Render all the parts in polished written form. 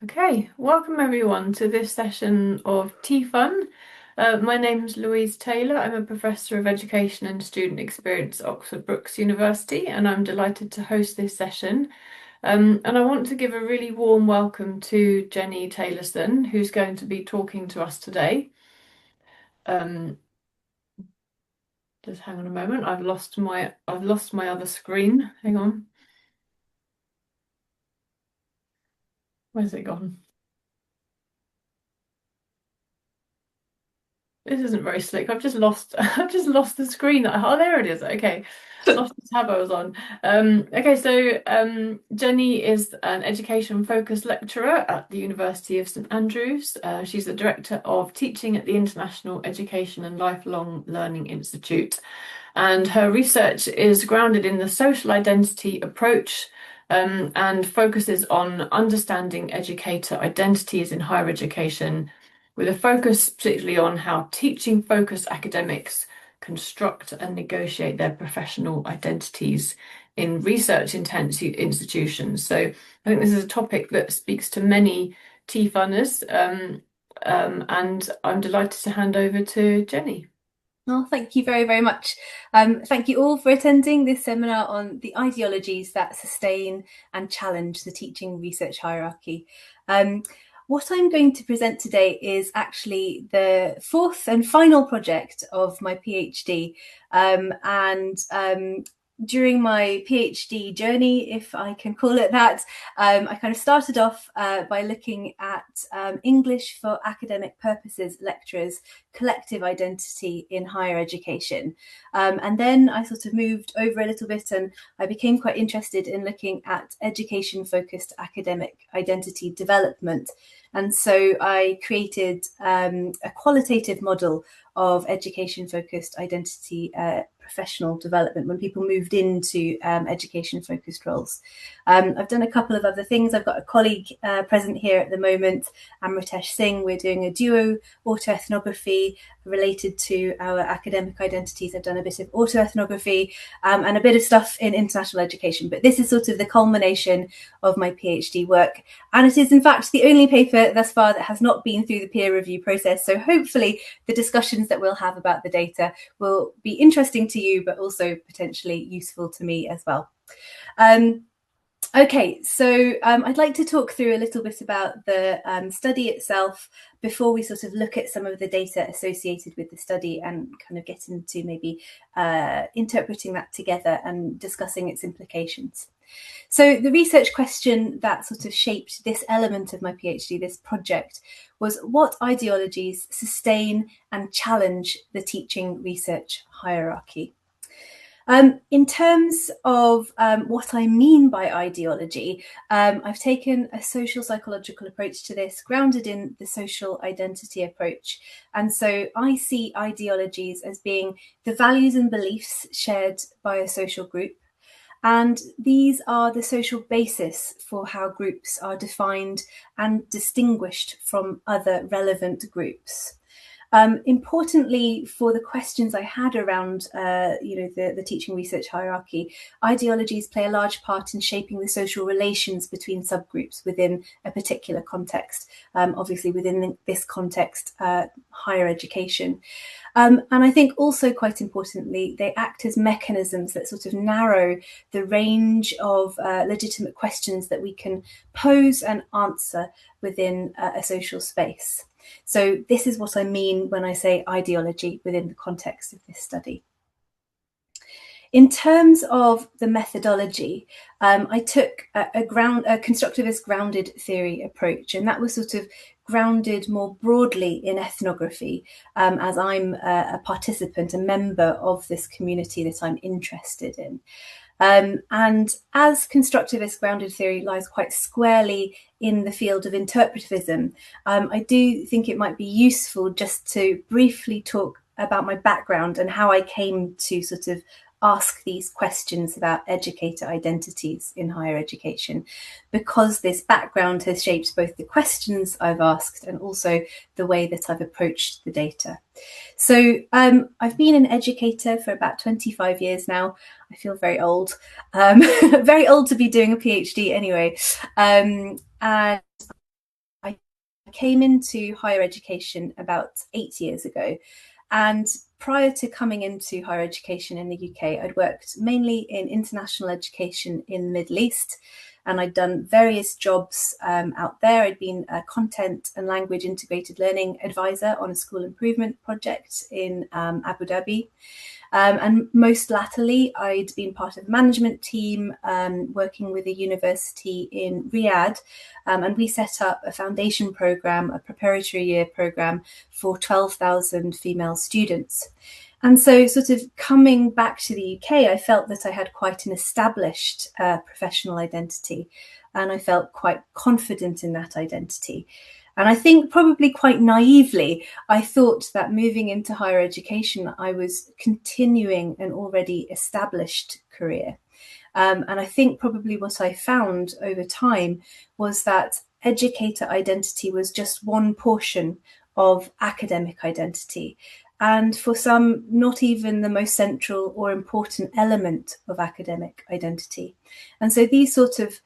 Okay, welcome everyone to this session of T-Fun. My name's Louise Taylor. I'm a Professor of Education and Student Experience at Oxford Brookes University, and I'm delighted to host this session. And I want to give a really warm welcome to Jenny Taylorson, who's going to be talking to us today. Um, just hang on a moment. I've lost my other screen. Hang on. Where's it gone? This isn't very slick. I've just lost I've just lost the screen. Oh, there it is. Okay. Lost the tab I was on. Jenny is an education focused lecturer at the University of St Andrews. She's the director of teaching at the International Education and Lifelong Learning Institute. And her research is grounded in the social identity approach, and focuses on understanding educator identities in higher education, with a focus particularly on how teaching-focused academics construct and negotiate their professional identities in research-intensive institutions. So I think this is a topic that speaks to many T-funners, and I'm delighted to hand over to Jenny. Well, thank you very, very much. Thank you all for attending this seminar on the ideologies that sustain and challenge the teaching research hierarchy. What I'm going to present today is actually the fourth and final project of my PhD. During my PhD journey, if I can call it that, I kind of started off by looking at English for academic purposes lecturers' collective identity in higher education. And then I sort of moved over a little bit and I became quite interested in looking at education-focused academic identity development. And so I created a qualitative model of education-focused identity professional development when people moved into education-focused roles. I've done a couple of other things. I've got a colleague present here at the moment, Amritesh Singh. We're doing a duo autoethnography related to our academic identities. I've done a bit of autoethnography and a bit of stuff in international education, but this is sort of the culmination of my PhD work. And it is in fact the only paper thus far that has not been through the peer review process. So hopefully the discussions that we'll have about the data will be interesting to you, but also potentially useful to me as well. Okay, so I'd like to talk through a little bit about the study itself before we sort of look at some of the data associated with the study and kind of get into maybe interpreting that together and discussing its implications. So the research question that sort of shaped this element of my PhD, this project, was what ideologies sustain and challenge the teaching research hierarchy? In terms of what I mean by ideology, I've taken a social psychological approach to this, grounded in the social identity approach. And so I see ideologies as being the values and beliefs shared by a social group. And these are the social basis for how groups are defined and distinguished from other relevant groups. Importantly, for the questions I had around, the teaching research hierarchy, ideologies play a large part in shaping the social relations between subgroups within a particular context. Obviously, within this context, higher education. And I think also quite importantly, they act as mechanisms that sort of narrow the range of legitimate questions that we can pose and answer within a social space. So this is what I mean when I say ideology within the context of this study. In terms of the methodology, I took a constructivist grounded theory approach, and that was sort of grounded more broadly in ethnography, as I'm a participant, a member of this community that I'm interested in. And as constructivist grounded theory lies quite squarely in the field of interpretivism, I do think it might be useful just to briefly talk about my background and how I came to sort of ask these questions about educator identities in higher education, because this background has shaped both the questions I've asked and also the way that I've approached the data. So I've been an educator for about 25 years now. I feel very old, very old to be doing a PhD anyway. And came into higher education about 8 years ago. And prior to coming into higher education in the UK, I'd worked mainly in international education in the Middle East, and I'd done various jobs out there. I'd been a content and language integrated learning advisor on a school improvement project in Abu Dhabi. And most latterly, I'd been part of a management team working with a university in Riyadh, and we set up a foundation program, a preparatory year program for 12,000 female students. And so sort of coming back to the UK, I felt that I had quite an established professional identity, and I felt quite confident in that identity. And I think probably quite naively, I thought that moving into higher education, I was continuing an already established career. And I think probably what I found over time was that educator identity was just one portion of academic identity. And for some, not even the most central or important element of academic identity. And so these sort of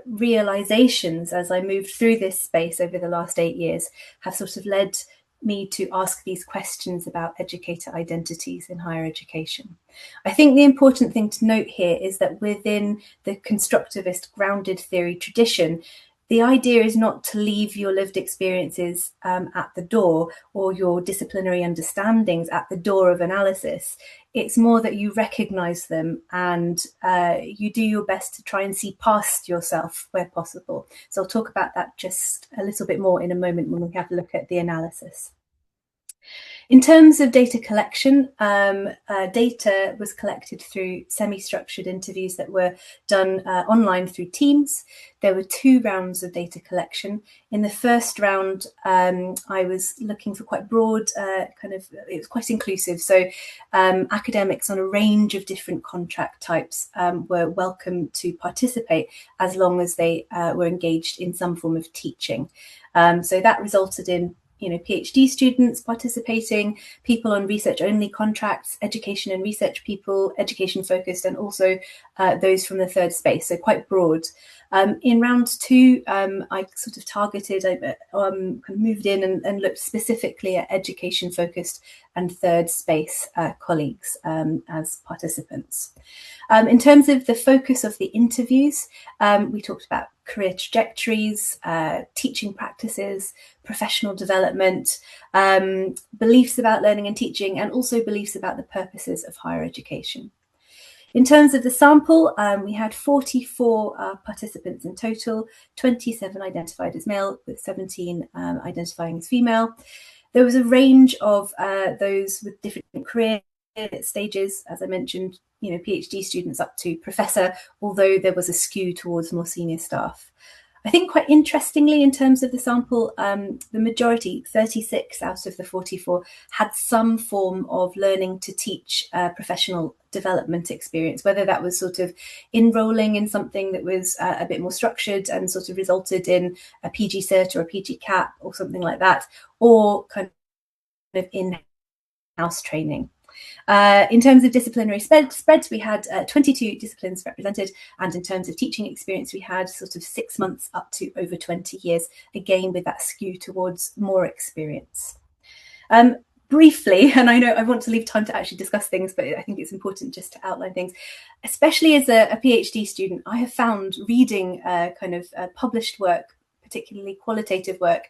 realizations as I moved through this space over the last 8 years have sort of led me to ask these questions about educator identities in higher education. I think the important thing to note here is that within the constructivist grounded theory tradition, the idea is not to leave your lived experiences at the door or your disciplinary understandings at the door of analysis. It's more that you recognize them and you do your best to try and see past yourself where possible. So I'll talk about that just a little bit more in a moment when we have a look at the analysis. In terms of data collection, data was collected through semi-structured interviews that were done online through Teams. There were 2 rounds of data collection. In the first round, I was looking for quite broad, it was quite inclusive. So academics on a range of different contract types were welcome to participate as long as they were engaged in some form of teaching. So that resulted in PhD students participating, people on research-only contracts, education and research people, education-focused, and also those from the third space, so quite broad. In round 2, I sort of targeted, moved in and looked specifically at education-focused and third space colleagues as participants. In terms of the focus of the interviews, we talked about career trajectories, teaching practices, professional development, beliefs about learning and teaching, and also beliefs about the purposes of higher education. In terms of the sample, we had 44 participants in total, 27 identified as male, with 17 identifying as female. There was a range of those with different career stages, as I mentioned, PhD students up to professor, although there was a skew towards more senior staff. I think quite interestingly, in terms of the sample, the majority, 36 out of the 44, had some form of learning to teach professional development experience, whether that was sort of enrolling in something that was a bit more structured and sort of resulted in a PG Cert or a PG Cap or something like that, or kind of in-house training. In terms of disciplinary spreads, we had 22 disciplines represented, and in terms of teaching experience, we had sort of 6 months up to over 20 years, again with that skew towards more experience. Briefly, and I know I want to leave time to actually discuss things, but I think it's important just to outline things, especially as a PhD student. I have found reading published work, particularly qualitative work,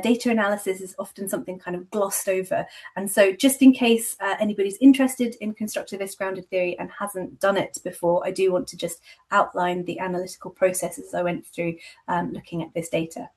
data analysis is often something kind of glossed over. And so just in case anybody's interested in constructivist grounded theory and hasn't done it before, I do want to just outline the analytical processes I went through looking at this data.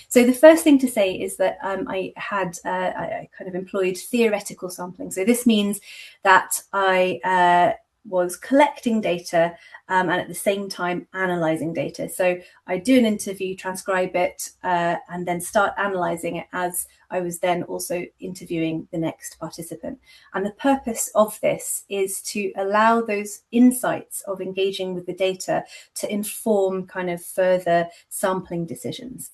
So the first thing to say is that I kind of employed theoretical sampling. So this means that I was collecting data and at the same time analysing data. So I do an interview, transcribe it, and then start analysing it as I was then also interviewing the next participant. And the purpose of this is to allow those insights of engaging with the data to inform kind of further sampling decisions.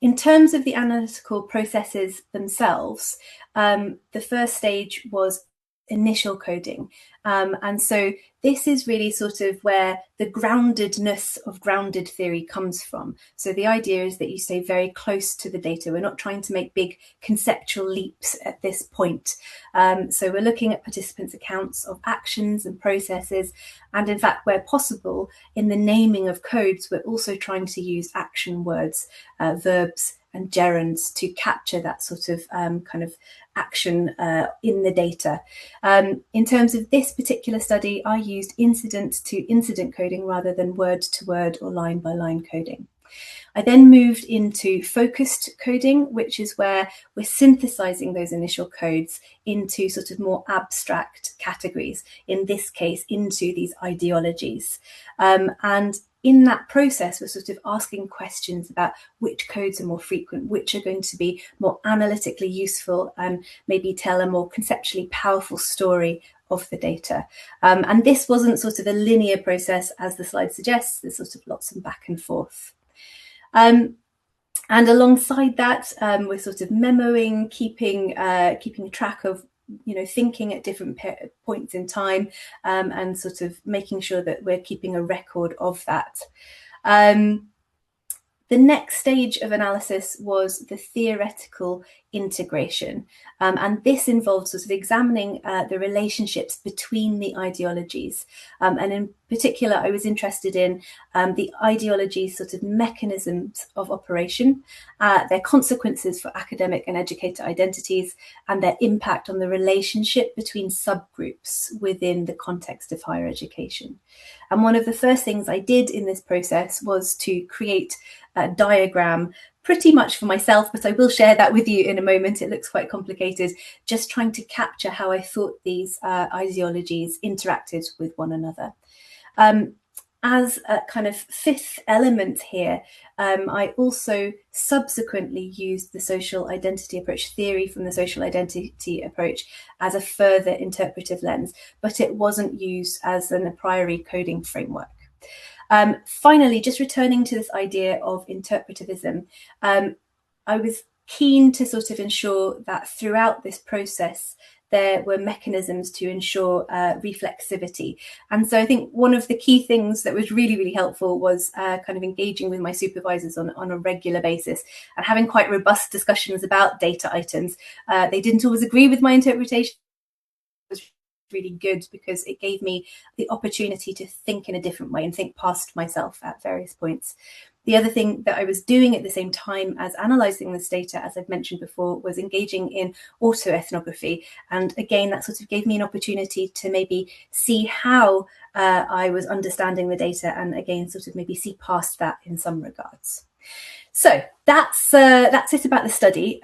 In terms of the analytical processes themselves, the first stage was initial coding. And so this is really sort of where the groundedness of grounded theory comes from. So the idea is that you stay very close to the data. We're not trying to make big conceptual leaps at this point. So we're looking at participants' accounts of actions and processes. And in fact, where possible, in the naming of codes, we're also trying to use action words, verbs, and gerunds to capture that sort of kind of action in the data. In terms of this particular study, I used incident to incident coding rather than word to word or line by line coding. I then moved into focused coding, which is where we're synthesizing those initial codes into sort of more abstract categories, in this case, into these ideologies. And in that process, we're sort of asking questions about which codes are more frequent, which are going to be more analytically useful and maybe tell a more conceptually powerful story of the data. And this wasn't sort of a linear process, as the slide suggests. There's sort of lots of back and forth. And alongside that, we're sort of memoing, keeping track of, thinking at different points in time, and sort of making sure that we're keeping a record of that. The next stage of analysis was the theoretical integration. And this involved sort of examining the relationships between the ideologies. And in particular, I was interested in the ideologies' sort of mechanisms of operation, their consequences for academic and educator identities, and their impact on the relationship between subgroups within the context of higher education. And one of the first things I did in this process was to create a diagram pretty much for myself, but I will share that with you in a moment. It looks quite complicated, just trying to capture how I thought these ideologies interacted with one another. As a kind of fifth element here, I also subsequently used the social identity approach theory from the social identity approach as a further interpretive lens, but it wasn't used as an a priori coding framework. Finally, just returning to this idea of interpretivism, I was keen to sort of ensure that throughout this process, there were mechanisms to ensure reflexivity. And so I think one of the key things that was really, really helpful was kind of engaging with my supervisors on a regular basis and having quite robust discussions about data items. They didn't always agree with my interpretation. It was really good because it gave me the opportunity to think in a different way and think past myself at various points. The other thing that I was doing at the same time as analysing this data, as I've mentioned before, was engaging in autoethnography. And again, that sort of gave me an opportunity to maybe see how I was understanding the data and again, sort of maybe see past that in some regards. So that's it about the study.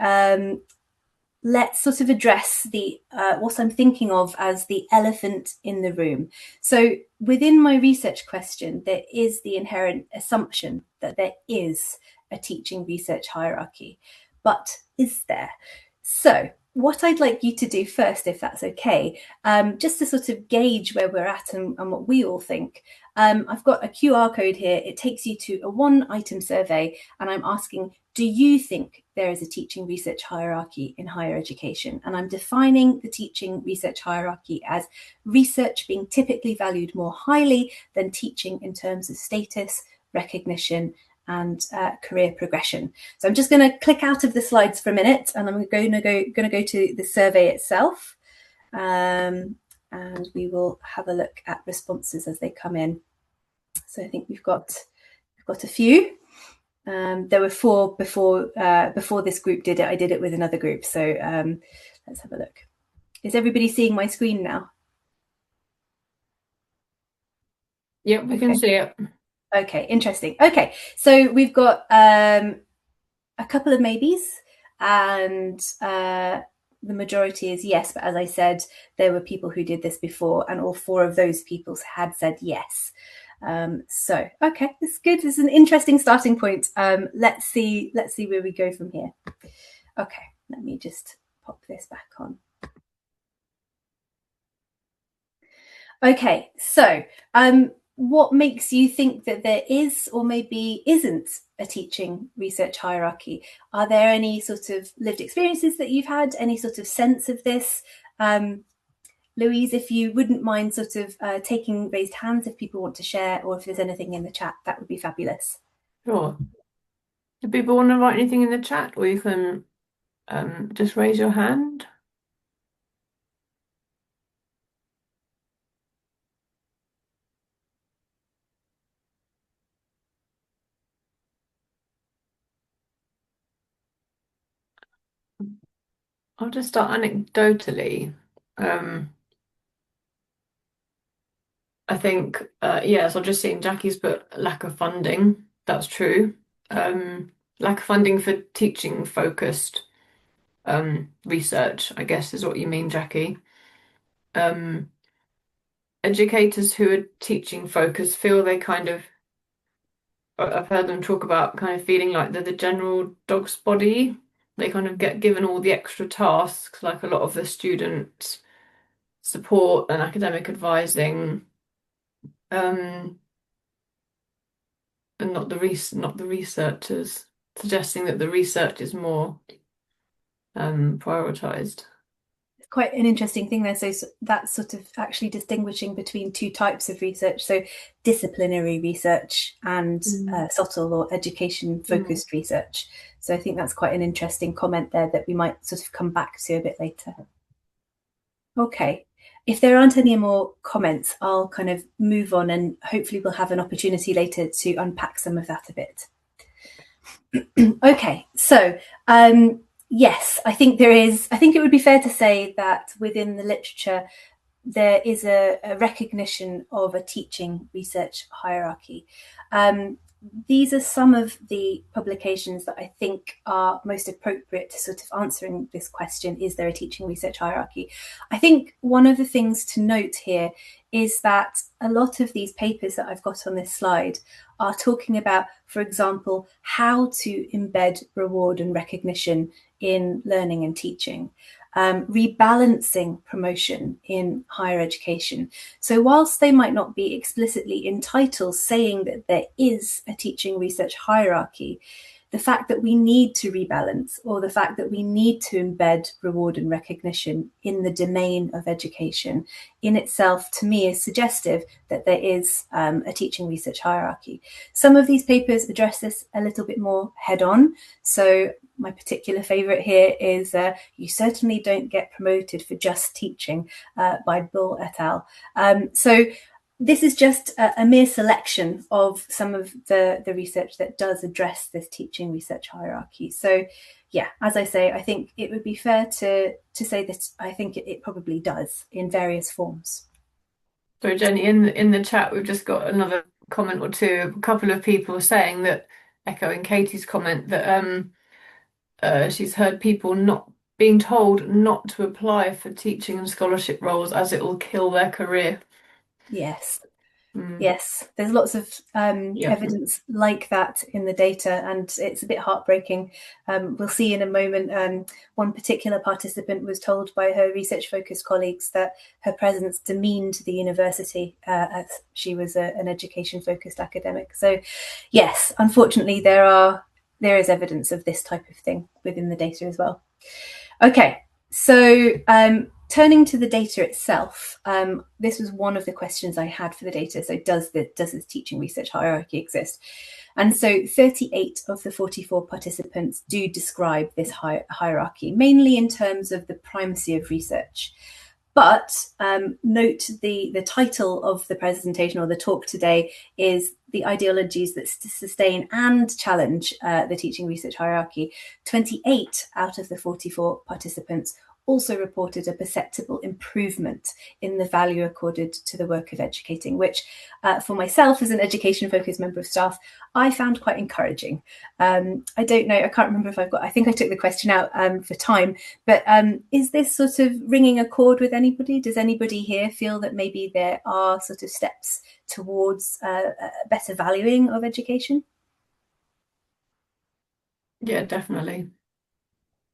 Let's sort of address the what I'm thinking of as the elephant in the room. So within my research question, there is the inherent assumption that there is a teaching research hierarchy, but is there? So what I'd like you to do first, if that's okay, just to sort of gauge where we're at and what we all think. I've got a QR code here. It takes you to a one-item survey, and I'm asking, do you think there is a teaching research hierarchy in higher education? And I'm defining the teaching research hierarchy as research being typically valued more highly than teaching in terms of status, recognition, and career progression. So I'm just going to click out of the slides for a minute, and I'm going to go to the survey itself, and we will have a look at responses as they come in. So I think we've got a few. There were 4 before this group did it. I did it with another group. So let's have a look. Is everybody seeing my screen now? Yep, we can see it. Okay, interesting. Okay, so we've got a couple of maybes, and the majority is yes. But as I said, there were people who did this before, and all 4 of those people had said yes. So okay, this is good. This is an interesting starting point. Let's see where we go from here. Okay, let me just pop this back on. Okay, so what makes you think that there is or maybe isn't a teaching research hierarchy? Are there any sort of lived experiences that you've had, any sort of sense of this? Louise, if you wouldn't mind sort of taking raised hands if people want to share, or if there's anything in the chat, that would be fabulous. Sure. Do people want to write anything in the chat, or you can just raise your hand? I'll just start anecdotally. I think, yes, I've just seen Jackie's put lack of funding. That's true. Lack of funding for teaching focused research, I guess is what you mean, Jackie. Um, Educators who are teaching focused feel they kind of, I've heard them talk about kind of feeling like they're the general dog's body. They kind of get given all the extra tasks, like a lot of the student support and academic advising. Um, and not the researchers, suggesting that the research is more prioritized. It's quite an interesting thing there. So that's sort of actually distinguishing between two types of research. So disciplinary research and subtle or education focused research. So I think that's quite an interesting comment there that we might sort of come back to a bit later. Okay. If there aren't any more comments, I'll kind of move on, and hopefully we'll have an opportunity later to unpack some of that a bit. Okay, so yes, I think it would be fair to say that within the literature, there is a recognition of a teaching research hierarchy. These are some of the publications that I think are most appropriate to sort of answering this question, is there a teaching research hierarchy? I think one of the things to note here is that a lot of these papers that I've got on this slide are talking about, for example, how to embed reward and recognition in learning and teaching. Rebalancing promotion in higher education. So whilst they might not be explicitly in titles saying that there is a teaching research hierarchy, the fact that we need to rebalance, or the fact that we need to embed reward and recognition in the domain of education, in itself, to me, is suggestive that there is a teaching research hierarchy. Some of these papers address this a little bit more head on. So my particular favourite here is You Certainly Don't Get Promoted for Just Teaching by Bull et al. So this is just a mere selection of some of the research that does address this teaching research hierarchy. So yeah, as I say, I think it would be fair to say that I think it probably does in various forms. So Jenny, in the chat, we've just got another comment or two. A couple of people saying that, echoing Katie's comment, that she's heard people not being told not to apply for teaching and scholarship roles as it will kill their career. Yes. Yes, there's lots of evidence like that in the data, and it's a bit heartbreaking. We'll see in a moment, one particular participant was told by her research-focused colleagues that her presence demeaned the university as she was an education-focused academic. So yes, unfortunately, there is evidence of this type of thing within the data as well. Okay, so turning to the data itself, this was one of the questions I had for the data. So does this teaching research hierarchy exist? And so 38 of the 44 participants do describe this hierarchy, mainly in terms of the primacy of research. But note the title of the presentation or the talk today is The Ideologies that Sustain and Challenge the Teaching Research Hierarchy. 28 out of the 44 participants also reported a perceptible improvement in the value accorded to the work of educating, which for myself as an education-focused member of staff, I found quite encouraging. I don't know, I can't remember if I think I took the question out for time, but is this sort of ringing a chord with anybody? Does anybody here feel that maybe there are sort of steps towards a better valuing of education? Yeah, definitely.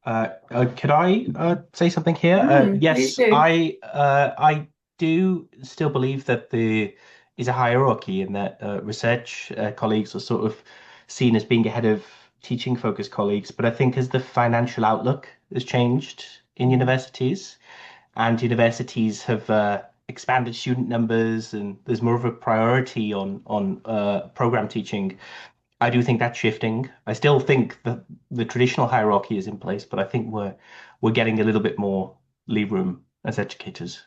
Could I say something here? Yes, I do still believe that there is a hierarchy and that research colleagues are sort of seen as being ahead of teaching focused colleagues. But I think as the financial outlook has changed in universities, and universities have expanded student numbers, and there's more of a priority on program teaching. I do think that's shifting. I still think that the traditional hierarchy is in place, but I think we're getting a little bit more legroom as educators.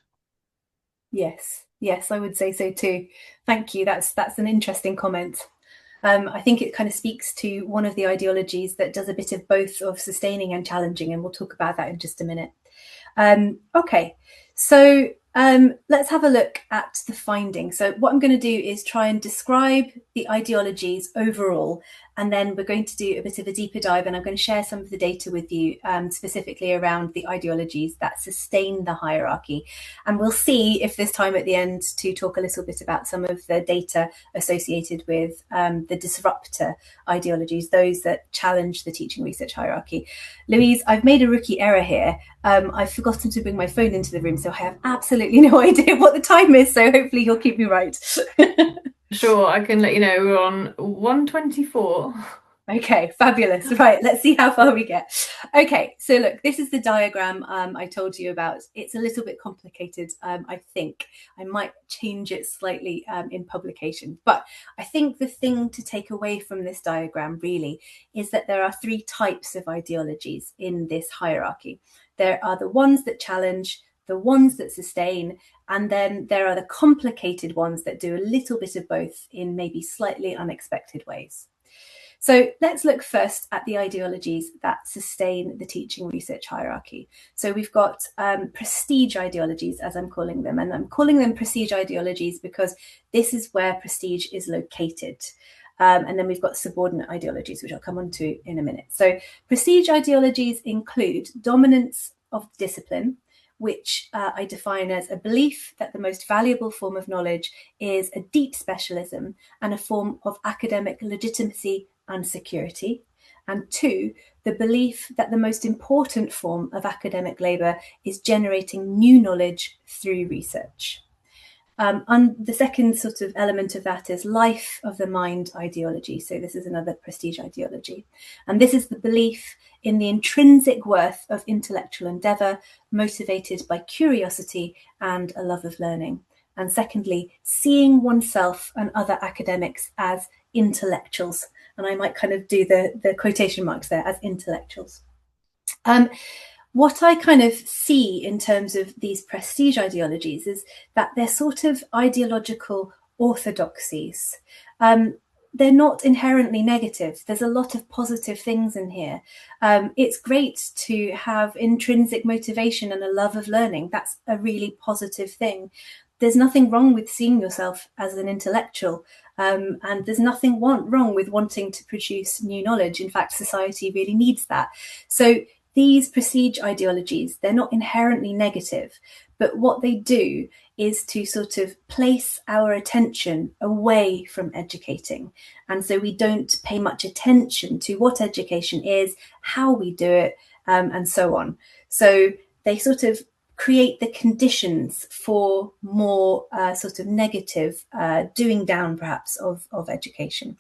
Yes, I would say so too. Thank you. That's an interesting comment. I think it kind of speaks to one of the ideologies that does a bit of both of sustaining and challenging, and we'll talk about that in just a minute. Okay, so let's have a look at the findings. So what I'm going to do is try and describe the ideologies overall, and then we're going to do a bit of a deeper dive, and I'm going to share some of the data with you specifically around the ideologies that sustain the hierarchy. And we'll see if there's time at the end to talk a little bit about some of the data associated with the disruptor ideologies, those that challenge the teaching research hierarchy. Louise, I've made a rookie error here. I've forgotten to bring my phone into the room, so I have absolutely no idea what the time is, so hopefully you'll keep me right. Sure, I can let you know we're on 1:24. Okay, fabulous. Right, let's see how far we get. Okay, so look, this is the diagram I told you about. It's a little bit complicated, I think. I might change it slightly in publication. But I think the thing to take away from this diagram really is that there are three types of ideologies in this hierarchy. There are the ones that challenge, the ones that sustain, and then there are the complicated ones that do a little bit of both in maybe slightly unexpected ways. So let's look first at the ideologies that sustain the teaching research hierarchy. So we've got prestige ideologies, as I'm calling them, and I'm calling them prestige ideologies because this is where prestige is located. And then we've got subordinate ideologies, which I'll come on to in a minute. So prestige ideologies include dominance of discipline, which I define as a belief that the most valuable form of knowledge is a deep specialism and a form of academic legitimacy and security. And two, the belief that the most important form of academic labour is generating new knowledge through research. And the second sort of element of that is life of the mind ideology. So this is another prestige ideology. And this is the belief in the intrinsic worth of intellectual endeavour, motivated by curiosity and a love of learning. And secondly, seeing oneself and other academics as intellectuals. And I might kind of do the quotation marks there, as intellectuals. What I kind of see in terms of these prestige ideologies is that they're sort of ideological orthodoxies. They're not inherently negative. There's a lot of positive things in here. It's great to have intrinsic motivation and a love of learning. That's a really positive thing. There's nothing wrong with seeing yourself as an intellectual, and there's nothing wrong with wanting to produce new knowledge. In fact, society really needs that. So these prestige ideologies, they're not inherently negative, but what they do is to sort of place our attention away from educating. And so we don't pay much attention to what education is, how we do it, and so on. So they sort of create the conditions for more sort of negative doing down perhaps of education.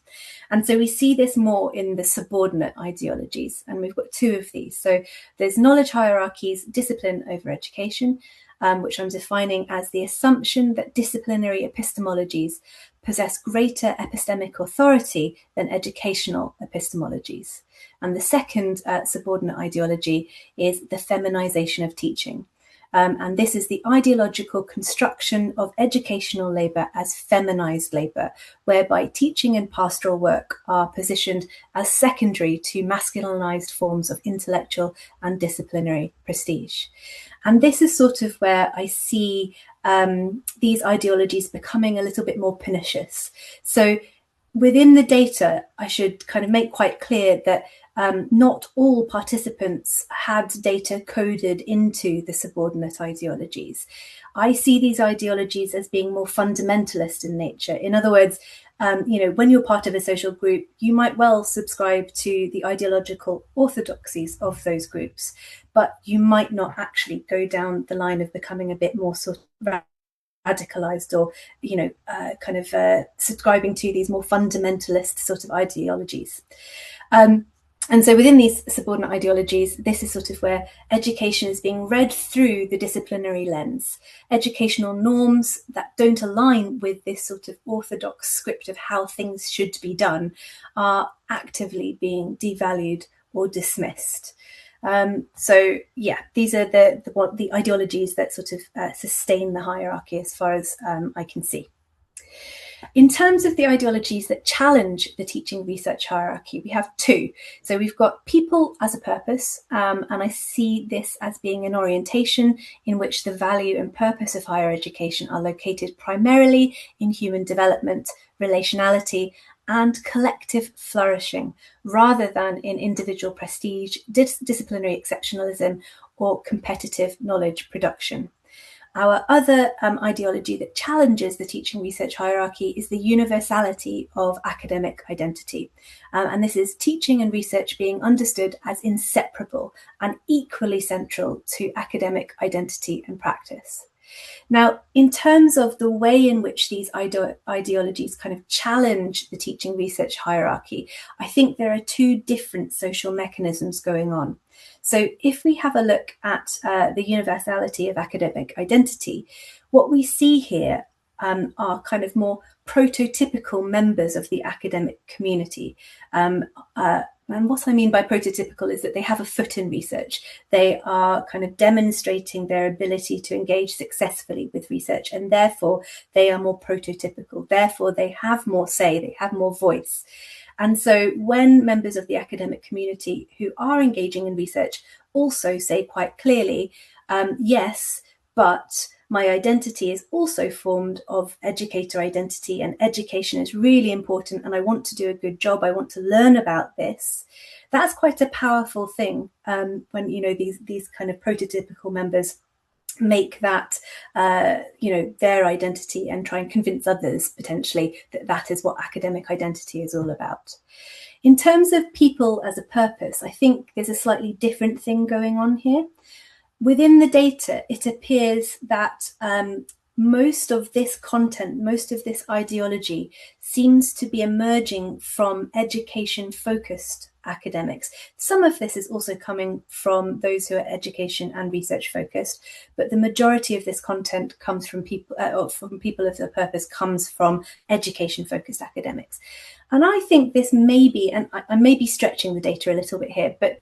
And so we see this more in the subordinate ideologies, and we've got two of these. So there's knowledge hierarchies, discipline over education, which I'm defining as the assumption that disciplinary epistemologies possess greater epistemic authority than educational epistemologies. And the second subordinate ideology is the feminization of teaching. And this is the ideological construction of educational labour as feminized labour, whereby teaching and pastoral work are positioned as secondary to masculinized forms of intellectual and disciplinary prestige. And this is sort of where I see these ideologies becoming a little bit more pernicious. So within the data, I should kind of make quite clear that not all participants had data coded into the subordinate ideologies. I see these ideologies as being more fundamentalist in nature. In other words, when you're part of a social group, you might well subscribe to the ideological orthodoxies of those groups, but you might not actually go down the line of becoming a bit more sort of radicalized or, kind of subscribing to these more fundamentalist sort of ideologies. And so within these subordinate ideologies, this is sort of where education is being read through the disciplinary lens. Educational norms that don't align with this sort of orthodox script of how things should be done are actively being devalued or dismissed. So yeah, these are the ideologies that sort of sustain the hierarchy as far as I can see. In terms of the ideologies that challenge the teaching research hierarchy, we have two. So we've got people as a purpose, and I see this as being an orientation in which the value and purpose of higher education are located primarily in human development, relationality, and collective flourishing, rather than in individual prestige, disciplinary exceptionalism, or competitive knowledge production. Our other ideology that challenges the teaching research hierarchy is the universality of academic identity. And this is teaching and research being understood as inseparable and equally central to academic identity and practice. Now, in terms of the way in which these ideologies kind of challenge the teaching research hierarchy, I think there are two different social mechanisms going on. So if we have a look at the universality of academic identity, what we see here are kind of more prototypical members of the academic community. And what I mean by prototypical is that they have a foot in research. They are kind of demonstrating their ability to engage successfully with research, and therefore they are more prototypical. Therefore, they have more say, they have more voice. And so when members of the academic community who are engaging in research also say quite clearly, yes, but my identity is also formed of educator identity, and education is really important, and I want to do a good job, I want to learn about this. That's quite a powerful thing when, you know, these kind of prototypical members make that their identity and try and convince others potentially that that is what academic identity is all about. In terms of people as a purpose, I think there's a slightly different thing going on here. Within the data, it appears that most of this content, most of this ideology seems to be emerging from education-focused academics. Some of this is also coming from those who are education and research focused, but the majority of this content comes from people of the purpose, comes from education-focused academics. And I think this may be, and I may be stretching the data a little bit here, but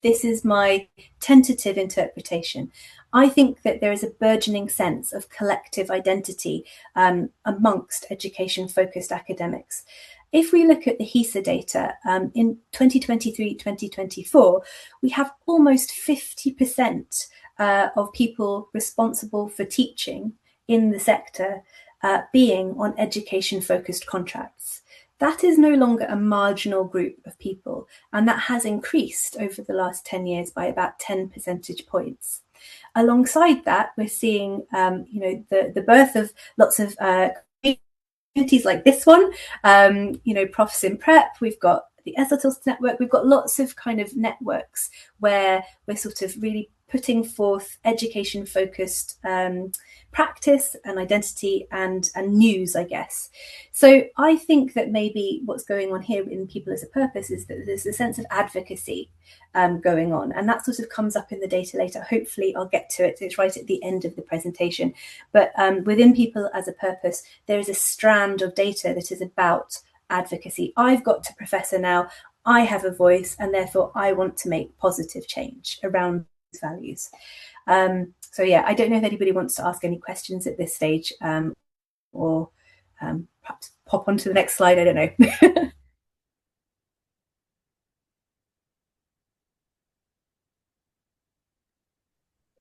this is my tentative interpretation. I think that there is a burgeoning sense of collective identity amongst education-focused academics. If we look at the HESA data, in 2023-2024, we have almost 50% of people responsible for teaching in the sector being on education-focused contracts. That is no longer a marginal group of people, and that has increased over the last 10 years by about 10 percentage points. Alongside that, we're seeing the birth of lots of communities like this one, Profs in Prep, we've got the Esotos network, we've got lots of kind of networks where we're sort of really putting forth education-focused practice and identity and news, I guess. So I think that maybe what's going on here in People as a Purpose is that there's a sense of advocacy going on, and that sort of comes up in the data later. Hopefully I'll get to it. It's right at the end of the presentation. But within People as a Purpose, there is a strand of data that is about advocacy. I've got to professor now, I have a voice, and therefore I want to make positive change around these values. So yeah, I don't know if anybody wants to ask any questions at this stage, or perhaps pop on to the next slide, I don't know.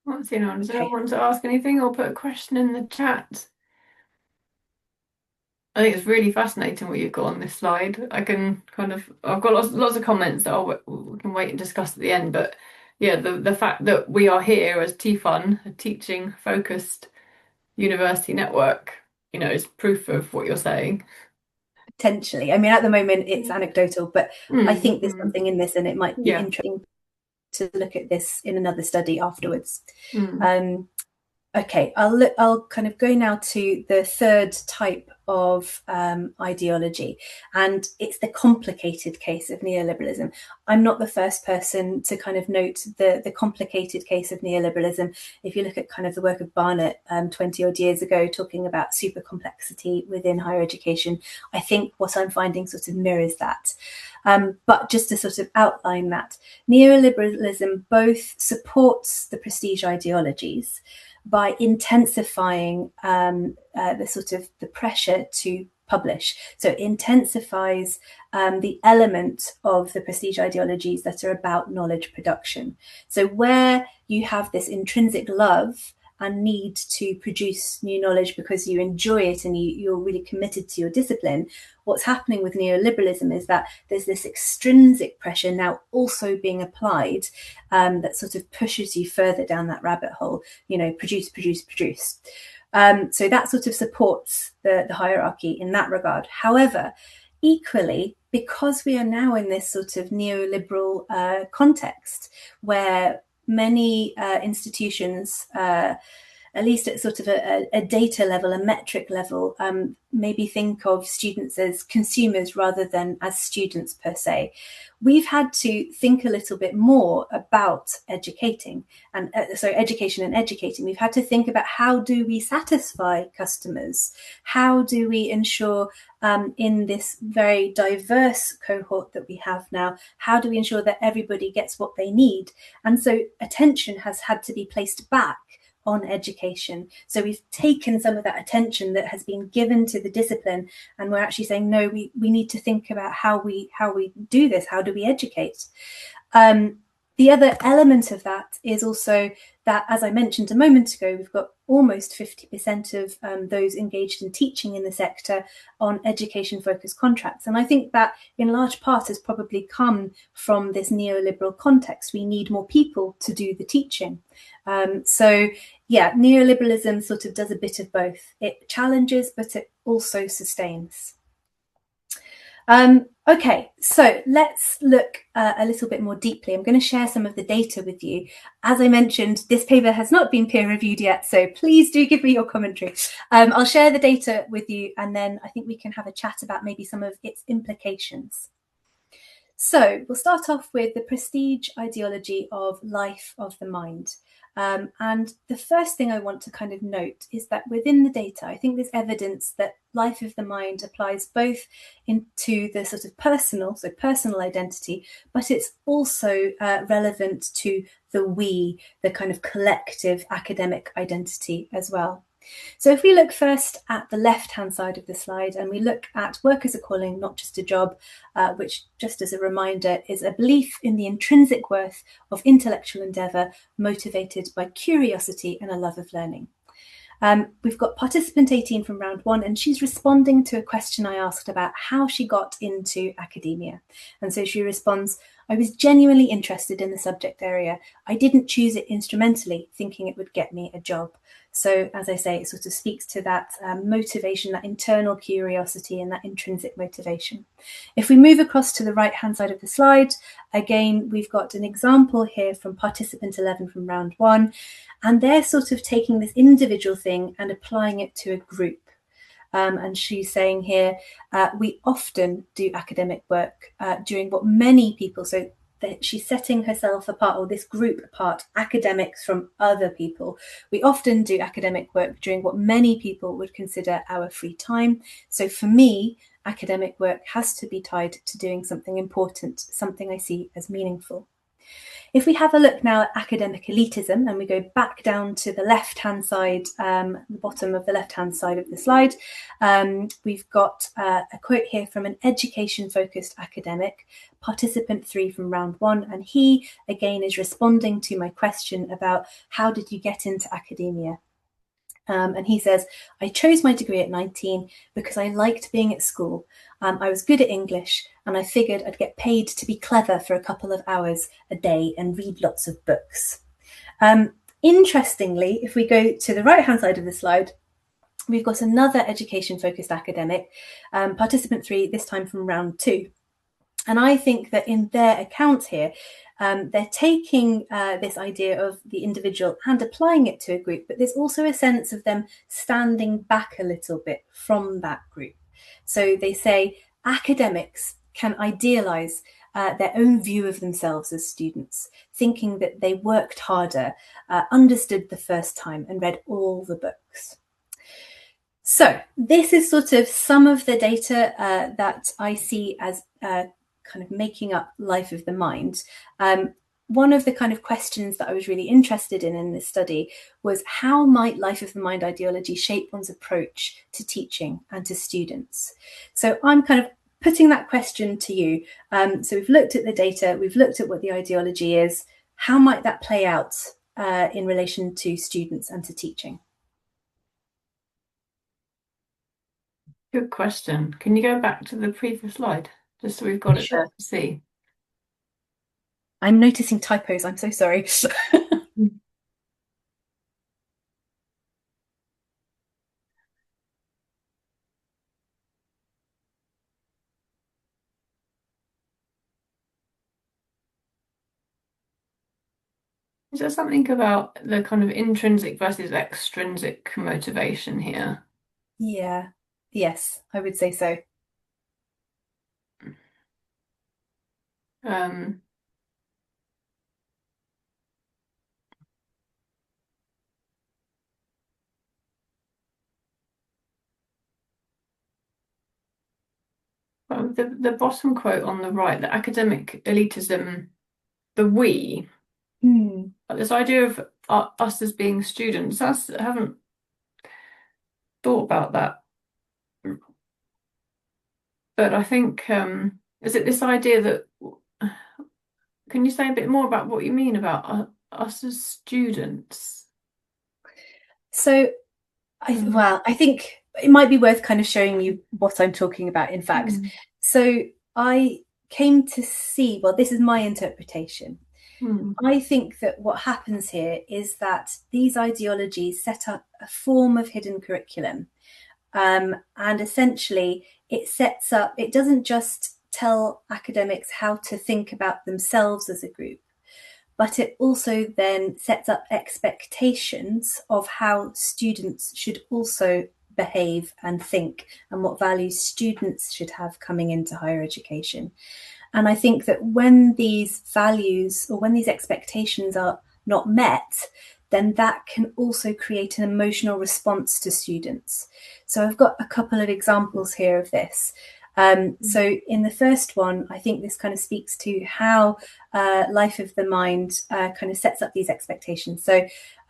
Does anyone want to ask anything or put a question in the chat? I think it's really fascinating what you've got on this slide. I've got lots of comments that we can wait and discuss at the end. But yeah, the fact that we are here as TFUN, a teaching focused university network, is proof of what you're saying. Potentially. I mean, at the moment it's anecdotal, but I think there's something in this, and it might be interesting to look at this in another study afterwards. Okay, I'll kind of go now to the third type of ideology, and it's the complicated case of neoliberalism. I'm not the first person to kind of note the complicated case of neoliberalism. If you look at kind of the work of Barnett 20 odd years ago, talking about super complexity within higher education, I think what I'm finding sort of mirrors that. But just to sort of outline that, neoliberalism both supports the prestige ideologies by intensifying the sort of the pressure to publish. So it intensifies the element of the prestige ideologies that are about knowledge production. So where you have this intrinsic love and need to produce new knowledge because you enjoy it and you're really committed to your discipline, what's happening with neoliberalism is that there's this extrinsic pressure now also being applied that sort of pushes you further down that rabbit hole, produce. So that sort of supports the hierarchy in that regard. However, equally, because we are now in this sort of neoliberal context where many institutions, at least at sort of a data level, a metric level, maybe think of students as consumers rather than as students per se. We've had to think a little bit more about education and educating. We've had to think about how do we satisfy customers? How do we ensure in this very diverse cohort that we have now, how do we ensure that everybody gets what they need? And so attention has had to be placed back on education. So we've taken some of that attention that has been given to the discipline, and we're actually saying, no, we need to think about how we do this. How do we educate? The other element of that is also that, as I mentioned a moment ago, we've got almost 50% of those engaged in teaching in the sector on education-focused contracts. And I think that in large part has probably come from this neoliberal context. We need more people to do the teaching. So yeah, neoliberalism sort of does a bit of both. It challenges, but it also sustains. Okay, so let's look a little bit more deeply. I'm going to share some of the data with you. As I mentioned, this paper has not been peer reviewed yet, so please do give me your commentary. I'll share the data with you, and then I think we can have a chat about maybe some of its implications. So we'll start off with the prestige ideology of life of the mind. And the first thing I want to kind of note is that within the data, I think there's evidence that life of the mind applies both into the sort of personal identity, but it's also relevant to the we, the kind of collective academic identity as well. So if we look first at the left-hand side of the slide and we look at work as a calling, not just a job, which, just as a reminder, is a belief in the intrinsic worth of intellectual endeavour motivated by curiosity and a love of learning. We've got participant 18 from round 1, and she's responding to a question I asked about how she got into academia. And so she responds, I was genuinely interested in the subject area. I didn't choose it instrumentally, thinking it would get me a job. So, as I say, it sort of speaks to that motivation, that internal curiosity and that intrinsic motivation. If we move across to the right-hand side of the slide, again, we've got an example here from participant 11 from round 1, and they're sort of taking this individual thing and applying it to a group. And she's saying here, we often do academic work during what many people, so that she's setting herself apart, or this group apart, academics from other people. We often do academic work during what many people would consider our free time. So for me, academic work has to be tied to doing something important, something I see as meaningful. If we have a look now at academic elitism, and we go back down to the left-hand side, the bottom of the left-hand side of the slide, we've got a quote here from an education-focused academic, participant 3 from round 1, and he, again, is responding to my question about how did you get into academia? And he says, I chose my degree at 19 because I liked being at school. I was good at English, and I figured I'd get paid to be clever for a couple of hours a day and read lots of books. Interestingly, if we go to the right-hand side of the slide, we've got another education-focused academic, participant 3, this time from round 2. And I think that in their account here, they're taking this idea of the individual and applying it to a group, but there's also a sense of them standing back a little bit from that group. So they say academics can idealize their own view of themselves as students, thinking that they worked harder, understood the first time, and read all the books. So this is sort of some of the data that I see as kind of making up life of the mind. One of the kind of questions that I was really interested in this study was how might life of the mind ideology shape one's approach to teaching and to students? So I'm kind of putting that question to you. So we've looked at the data, we've looked at what the ideology is. How might that play out in relation to students and to teaching? Good question. Can you go back to the previous slide, just so we've got it there to see? I'm noticing typos. I'm so sorry. Is there something about the kind of intrinsic versus extrinsic motivation here? Yeah. Yes, I would say so. The bottom quote on the right, the academic elitism, the we, this idea of us as being students, I haven't thought about that. But I think, is it this idea that, can you say a bit more about what you mean about us as students? So, I think it might be worth kind of showing you what I'm talking about, in fact. So I came to see, well, this is my interpretation. I think that what happens here is that these ideologies set up a form of hidden curriculum. And essentially it doesn't just tell academics how to think about themselves as a group, but it also then sets up expectations of how students should also behave and think and what values students should have coming into higher education. And I think that when these values or when these expectations are not met, then that can also create an emotional response to students. So I've got a couple of examples here of this. So in the first one, I think this kind of speaks to how life of the mind kind of sets up these expectations. So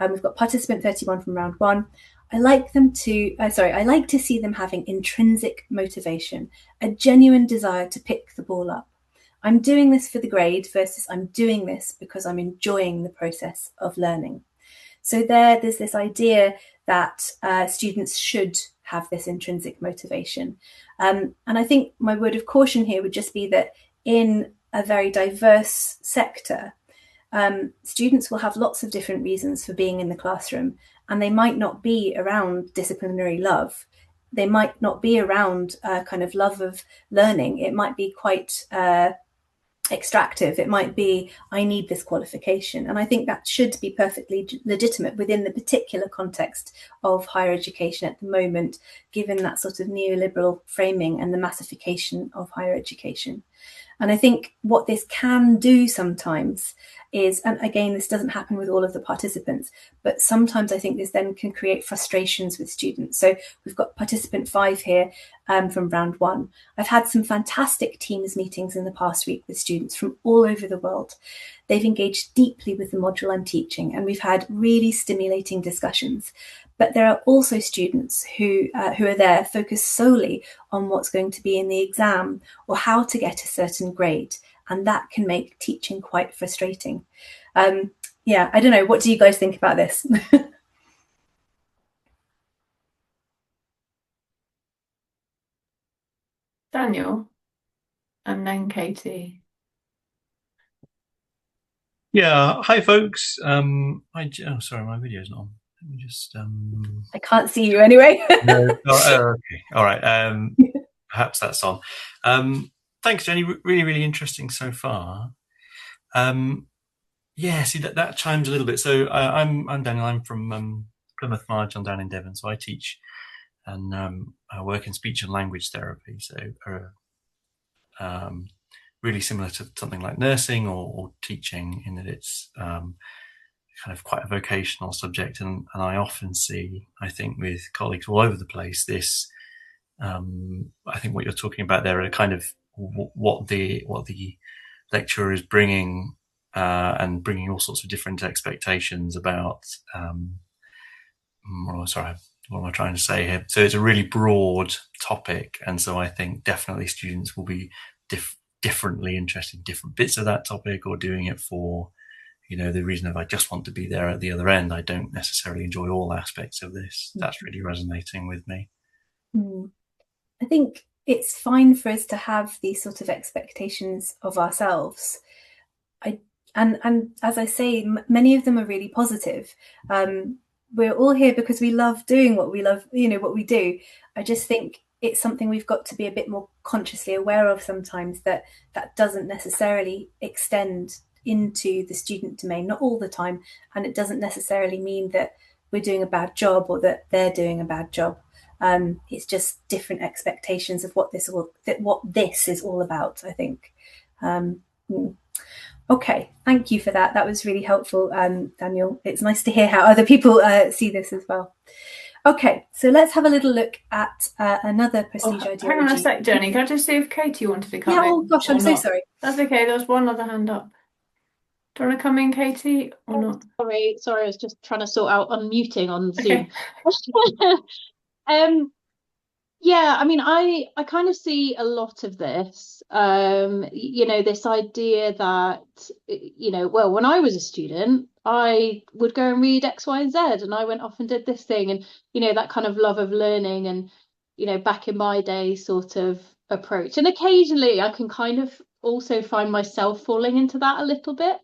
we've got participant 31 from round one. I like to see them having intrinsic motivation, a genuine desire to pick the ball up. I'm doing this for the grade versus I'm doing this because I'm enjoying the process of learning. So there's this idea that students should have this intrinsic motivation. And I think my word of caution here would just be that in a very diverse sector, students will have lots of different reasons for being in the classroom, and they might not be around disciplinary love. They might not be around kind of love of learning. It might be quite extractive. It might be, I need this qualification. And I think that should be perfectly legitimate within the particular context of higher education at the moment, given that sort of neoliberal framing and the massification of higher education. And I think what this can do sometimes is, and again, this doesn't happen with all of the participants, but sometimes I think this then can create frustrations with students. So we've got participant 5 here from round 1. I've had some fantastic Teams meetings in the past week with students from all over the world. They've engaged deeply with the module I'm teaching, and we've had really stimulating discussions. But there are also students who are there focused solely on what's going to be in the exam or how to get a certain grade. And that can make teaching quite frustrating. I don't know. What do you guys think about this? Daniel, and then Katie. Yeah, hi folks. Sorry, my video's not on. Let me just. I can't see you anyway. No. Okay. All right. Perhaps that's on. Thanks, Jenny. Really, really interesting so far. Yeah, see that chimes a little bit. So I'm Daniel. I'm from Plymouth Marge. I'm down in Devon. So I teach and I work in speech and language therapy. So really similar to something like nursing or teaching, in that it's kind of quite a vocational subject. And I often see, I think, with colleagues all over the place, this. I think what you're talking about there are kind of what the lecturer is bringing. And bringing all sorts of different expectations about. Sorry, what am I trying to say here? So it's a really broad topic, and so I think definitely students will be differently interested in different bits of that topic, or doing it for, the reason of I just want to be there at the other end. I don't necessarily enjoy all aspects of this. That's really resonating with me. I think it's fine for us to have these sort of expectations of ourselves. And as I say, many of them are really positive. We're all here because we love doing what we love, what we do. I just think it's something we've got to be a bit more consciously aware of sometimes, that doesn't necessarily extend into the student domain, not all the time. And it doesn't necessarily mean that we're doing a bad job or that they're doing a bad job. It's just different expectations of what this is all about, I think. Okay, thank you for that. That was really helpful, Daniel. It's nice to hear how other people see this as well. Okay, so let's have a little look at another prestige ideology. Hang on a sec, Jenny. Can I just see if Katie wanted to come in? Yeah, oh gosh, I'm so sorry. That's okay. There's one other hand up. Do you want to come in, Katie, or not? Sorry, I was just trying to sort out unmuting on Zoom. Okay. Yeah, I mean, I kind of see a lot of this, this idea that, well, when I was a student, I would go and read X, Y, and Z, and I went off and did this thing, and, that kind of love of learning and, back in my day sort of approach. And occasionally I can kind of also find myself falling into that a little bit.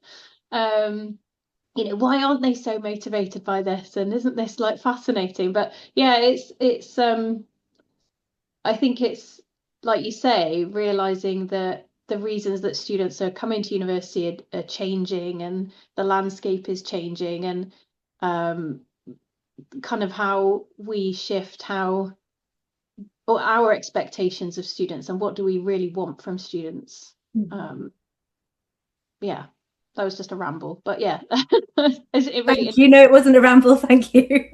Why aren't they so motivated by this? And isn't this like fascinating? But yeah, it's I think it's, like you say, realizing that the reasons that students are coming to university are changing, and the landscape is changing, and kind of how we shift or our expectations of students, and what do we really want from students. Yeah, that was just a ramble, but yeah. Thank you. No, it wasn't a ramble. Thank you.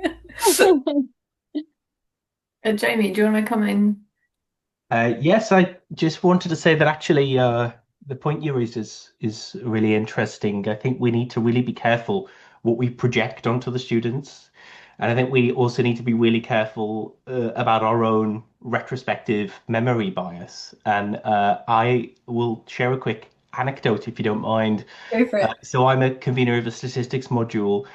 Jamie, do you want to come in? Yes, I just wanted to say that actually the point you raised is really interesting. I think we need to really be careful what we project onto the students. And I think we also need to be really careful about our own retrospective memory bias. And I will share a quick anecdote, if you don't mind. Go for it. So I'm a convener of a statistics module.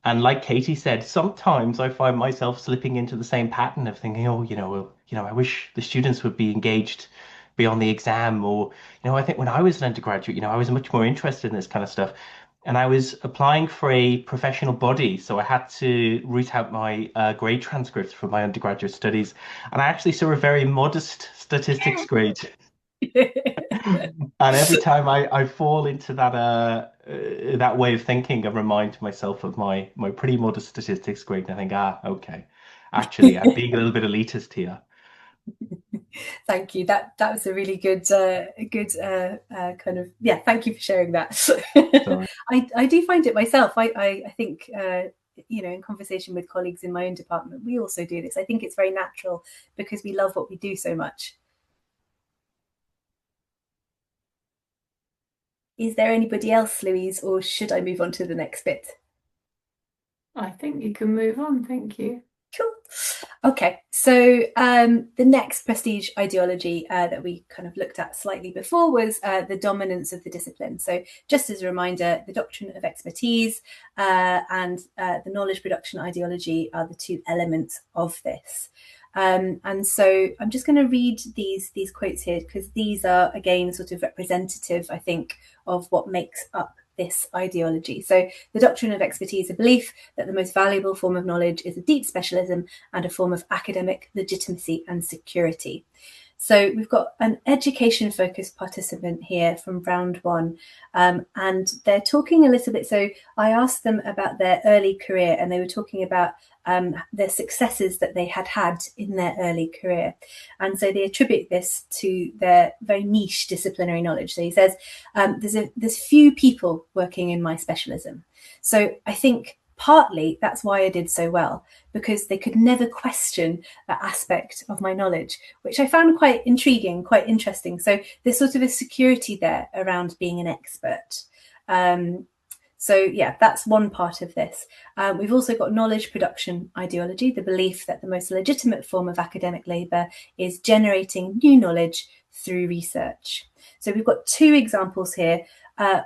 And like Katie said, sometimes I find myself slipping into the same pattern of thinking, I wish the students would be engaged beyond the exam. Or, I think when I was an undergraduate, I was much more interested in this kind of stuff. And I was applying for a professional body, so I had to root out my grade transcripts from my undergraduate studies. And I actually saw a very modest statistics grade. And every time I fall into that way of thinking, I remind myself of my pretty modest statistics grade, and I think, okay, actually, I'm being a little bit elitist here. Thank you. That was a really good kind of, yeah. Thank you for sharing that. I do find it myself. I think in conversation with colleagues in my own department, we also do this. I think it's very natural because we love what we do so much. Is there anybody else, Louise, or should I move on to the next bit? I think you can move on. Thank you. Cool. Okay, so the next prestige ideology that we kind of looked at slightly before was the dominance of the discipline. So just as a reminder, the doctrine of expertise and the knowledge production ideology are the two elements of this. And so I'm just going to read these quotes here because these are, again, sort of representative, I think, of what makes up this ideology. So the doctrine of expertise, a belief that the most valuable form of knowledge is a deep specialism and a form of academic legitimacy and security. So we've got an education-focused participant here from round one, and they're talking a little bit. So I asked them about their early career, and they were talking about their successes that they had in their early career. And so they attribute this to their very niche disciplinary knowledge. So he says, there's few people working in my specialism. So I think partly that's why I did so well, because they could never question that aspect of my knowledge, which I found quite intriguing, quite interesting. So there's sort of a security there around being an expert. So yeah, that's one part of this. We've also got knowledge production ideology, the belief that the most legitimate form of academic labour is generating new knowledge through research. So we've got two examples here.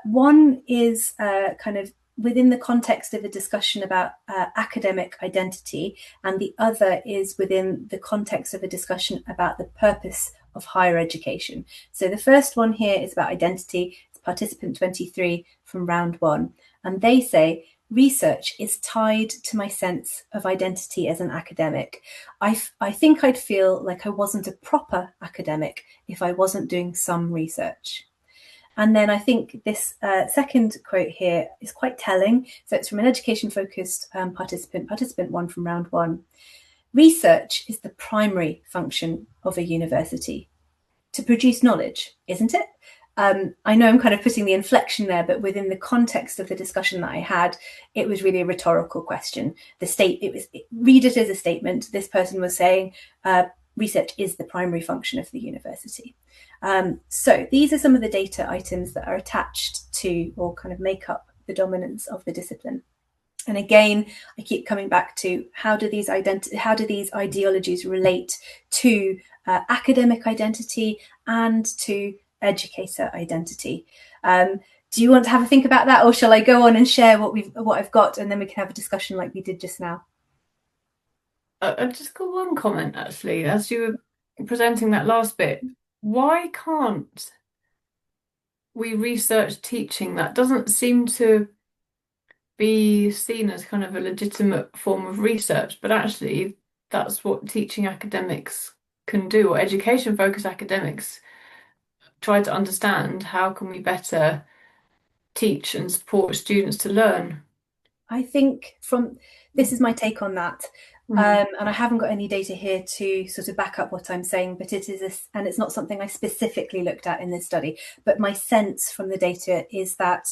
One is kind of within the context of a discussion about academic identity, and the other is within the context of a discussion about the purpose of higher education. So the first one here is about identity. It's participant 23 from round one. And they say, research is tied to my sense of identity as an academic. I think I'd feel like I wasn't a proper academic if I wasn't doing some research. And then I think this second quote here is quite telling. So it's from an education-focused participant one from round one. Research is the primary function of a university, to produce knowledge, isn't it? I know I'm kind of putting the inflection there, but within the context of the discussion that I had, it was really a rhetorical question. Read it as a statement. This person was saying research is the primary function of the university. So these are some of the data items that are attached to or kind of make up the dominance of the discipline. And again, I keep coming back to how do these ideologies relate to academic identity and to educator identity. Do you want to have a think about that, or shall I go on and share what I've got, and then we can have a discussion like we did just now? I've just got one comment actually, as you were presenting that last bit. Why can't we research teaching? That doesn't seem to be seen as kind of a legitimate form of research, but actually that's what teaching academics can do, or education-focused academics try to understand. How can we better teach and support students to learn? I think this is my take on that. And I haven't got any data here to sort of back up what I'm saying, but and it's not something I specifically looked at in this study, but my sense from the data is that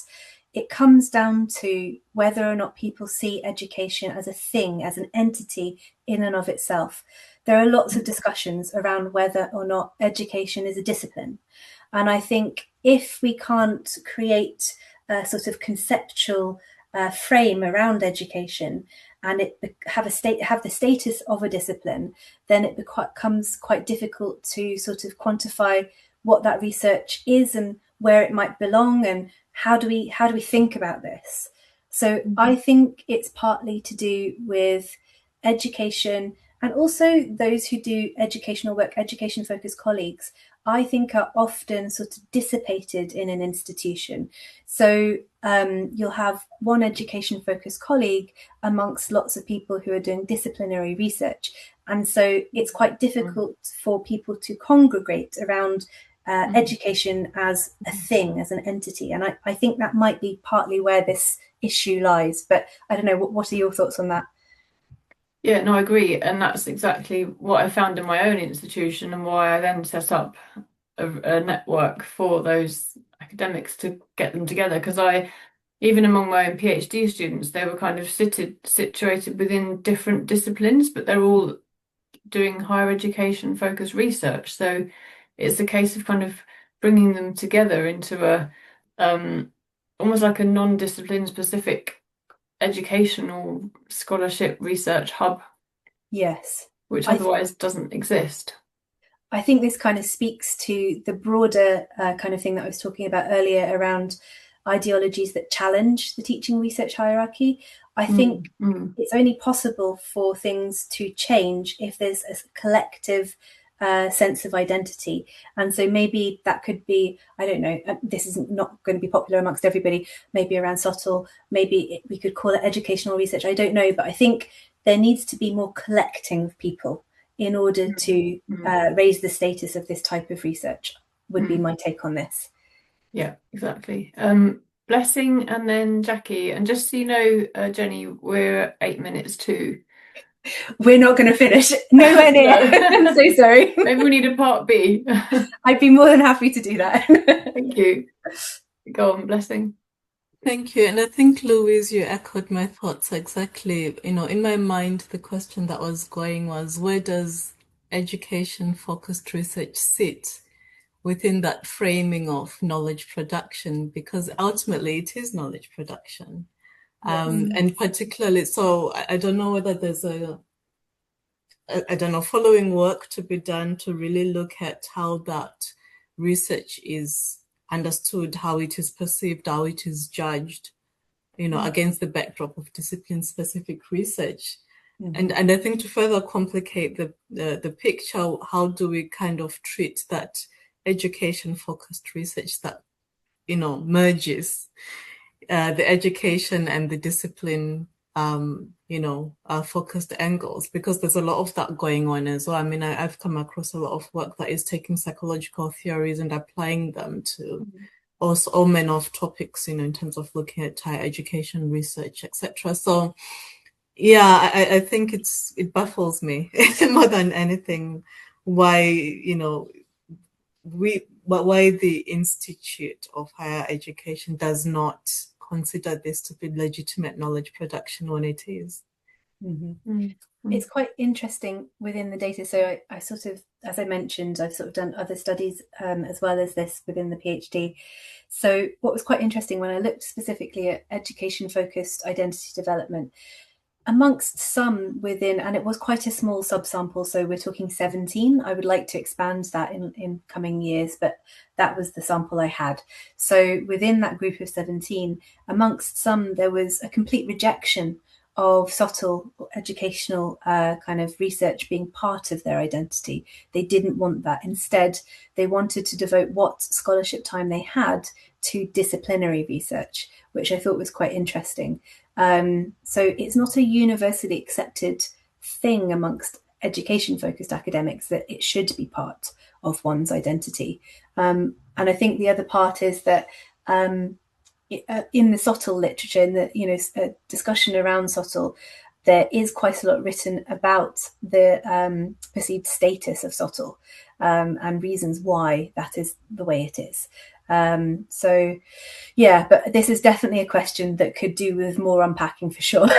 it comes down to whether or not people see education as a thing, as an entity in and of itself. There are lots of discussions around whether or not education is a discipline. And I think if we can't create a sort of conceptual frame around education and it have the status of a discipline, then it becomes quite difficult to sort of quantify what that research is and where it might belong, and how do we think about this. So I think it's partly to do with education, and also those who do educational work, education-focused colleagues, I think are often sort of dissipated in an institution. So you'll have one education-focused colleague amongst lots of people who are doing disciplinary research. And so it's quite difficult for people to congregate around education as a thing, as an entity. And I think that might be partly where this issue lies. But I don't know, what are your thoughts on that? Yeah, no, I agree. And that's exactly what I found in my own institution, and why I then set up a network for those academics to get them together. Because even among my own PhD students, they were kind of situated within different disciplines, but they're all doing higher education focused research. So it's a case of kind of bringing them together into a almost like a non-discipline specific educational scholarship research hub. Yes. Which otherwise doesn't exist. I think this kind of speaks to the broader kind of thing that I was talking about earlier around ideologies that challenge the teaching research hierarchy. I think it's only possible for things to change if there's a collective sense of identity. And so maybe that could be, I don't know, this is not going to be popular amongst everybody, maybe around subtle, maybe we could call it educational research, I don't know, but I think there needs to be more collecting of people in order to raise the status of this type of research, would be my take on this. Yeah, exactly. Blessing and then Jackie. And just so you know, Jenny, we're 8 minutes to. We're not going to finish. Nowhere near. I'm so sorry. Maybe we need a part B. I'd be more than happy to do that. Thank you. Go on, Blessing. Thank you. And I think, Louise, you echoed my thoughts exactly. In my mind, the question that was going was, where does education-focused research sit within that framing of knowledge production? Because ultimately it is knowledge production. And particularly, so I don't know whether there's following work to be done to really look at how that research is understood, how it is perceived, how it is judged, against the backdrop of discipline-specific research. And I think to further complicate the picture, how do we kind of treat that education-focused research that, merges the education and the discipline, focused angles, because there's a lot of that going on as well. I mean, I've come across a lot of work that is taking psychological theories and applying them to also all manner of topics, in terms of looking at higher education research, etc. So, yeah, I think it baffles me more than anything why, why the Institute of Higher Education does not consider this to be legitimate knowledge production when it is. It's quite interesting within the data. So I sort of, as I mentioned, I've sort of done other studies as well as this within the PhD. So what was quite interesting when I looked specifically at education-focused identity development, amongst some within, and it was quite a small subsample, so we're talking 17. I would like to expand that in coming years, but that was the sample I had. So within that group of 17, amongst some, there was a complete rejection of subtle educational kind of research being part of their identity. They didn't want that. Instead, they wanted to devote what scholarship time they had to disciplinary research, which I thought was quite interesting. So it's not a universally accepted thing amongst education-focused academics that it should be part of one's identity. And I think the other part is that in the SOTL literature, in the discussion around SOTL, there is quite a lot written about the perceived status of SOTL and reasons why that is the way it is. So yeah, but this is definitely a question that could do with more unpacking for sure.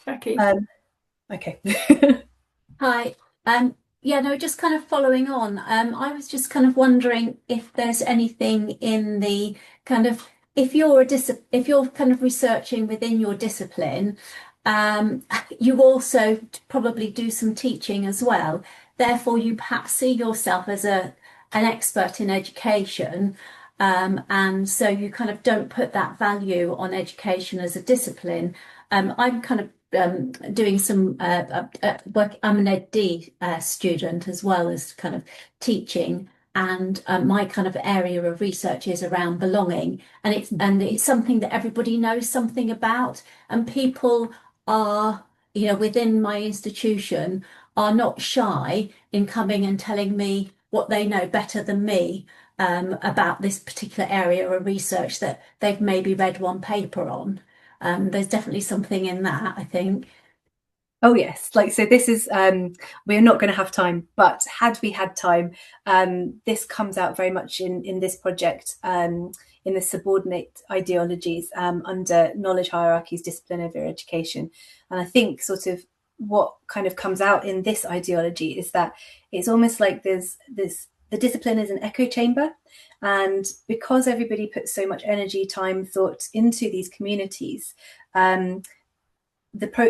Jackie. Okay. Hi. Yeah, no, just kind of following on. I was just kind of wondering if there's anything in the kind of, if you're kind of researching within your discipline, you also probably do some teaching as well. Therefore, you perhaps see yourself as an expert in education, and so you kind of don't put that value on education as a discipline. I'm kind of doing some work. I'm an Ed.D. Student as well as kind of teaching, and my kind of area of research is around belonging, and it's something that everybody knows something about, and people are, within my institution, are not shy in coming and telling me what they know better than me about this particular area of research that they've maybe read one paper on. There's definitely something in that, I think. Oh yes, so this is, we're not going to have time, but had we had time, this comes out very much in this project, in the subordinate ideologies under knowledge hierarchies, discipline over education. And I think sort of what kind of comes out in this ideology is that it's almost like the discipline is an echo chamber. And because everybody puts so much energy, time, thought into these communities, the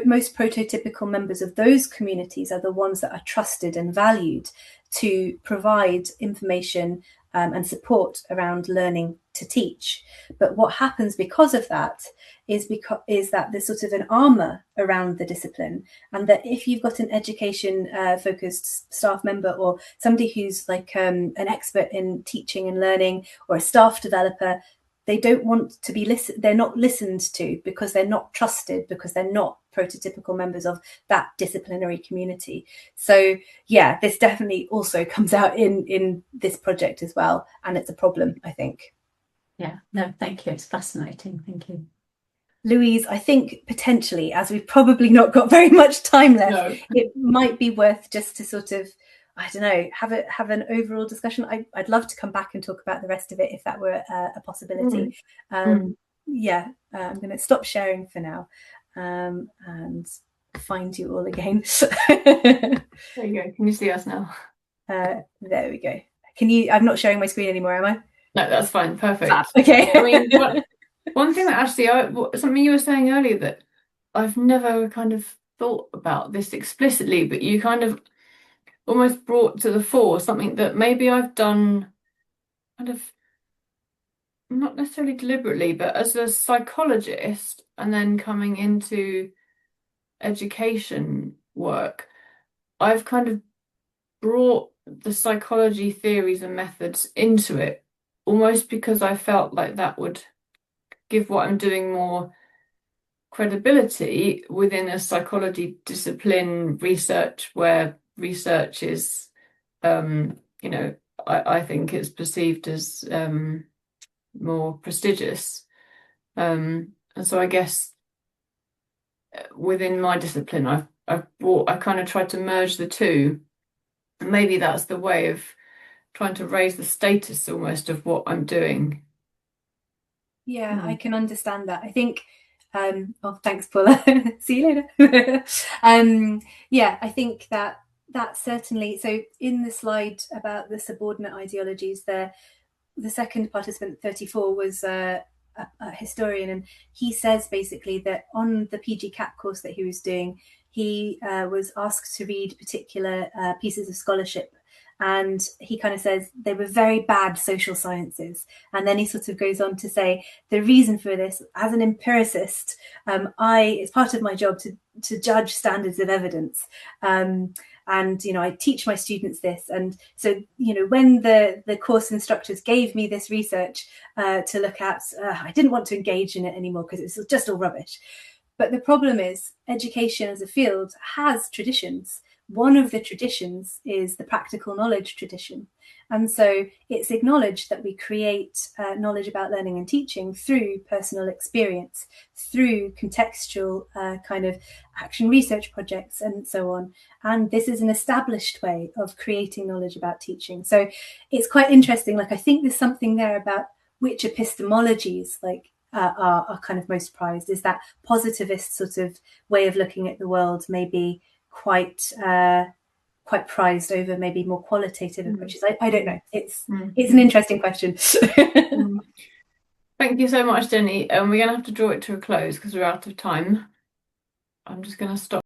most prototypical members of those communities are the ones that are trusted and valued to provide information and support around learning to teach. But what happens because of that is that there's sort of an armor around the discipline, and that if you've got an education focused staff member or somebody who's like an expert in teaching and learning or a staff developer, they don't want to be listened. They're not listened to because they're not trusted, because they're not prototypical members of that disciplinary community. So yeah, this definitely also comes out in this project as well, and it's a problem, I think. Yeah, no, thank you. It's fascinating. Thank you. Louise, I think potentially, as we've probably not got very much time left, it might be worth just to sort of, I don't know, have an overall discussion. I'd love to come back and talk about the rest of it if that were a possibility. Yeah, I'm going to stop sharing for now and find you all again. There you go. Can you see us now? There we go. Can you? I'm not sharing my screen anymore, am I? No, that's fine. Perfect. Okay. I mean, one thing that actually, something you were saying earlier that I've never kind of thought about this explicitly, but you kind of almost brought to the fore something that maybe I've done kind of not necessarily deliberately, but as a psychologist and then coming into education work, I've kind of brought the psychology theories and methods into it, almost because I felt like that would give what I'm doing more credibility within a psychology discipline research, where research is, you know, I think it's perceived as more prestigious. And so I guess within my discipline, I kind of tried to merge the two. And maybe that's the way of trying to raise the status almost of what I'm doing. Yeah, I can understand that. I think, oh, thanks, Paula. See you later. Yeah, I think that certainly, so in the slide about the subordinate ideologies there, the second participant, 34, was a historian, and he says basically that on the PG CAP course that he was doing, he was asked to read particular pieces of scholarship, and he kind of says they were very bad social sciences. And then he sort of goes on to say, the reason for this, as an empiricist, it's part of my job to judge standards of evidence. And, you know, I teach my students this. And so, you know, when the course instructors gave me this research to look at, I didn't want to engage in it anymore because it was just all rubbish. But the problem is education as a field has traditions. One of the traditions is the practical knowledge tradition. And so it's acknowledged that we create knowledge about learning and teaching through personal experience, through contextual kind of action research projects and so on. And this is an established way of creating knowledge about teaching. So it's quite interesting. Like, I think there's something there about which epistemologies are kind of most prized. Is that positivist sort of way of looking at the world maybe quite prized over maybe more qualitative approaches? I don't know. It's an interesting question. Thank you so much, Jenny. We're going to have to draw it to a close because we're out of time. I'm just going to stop.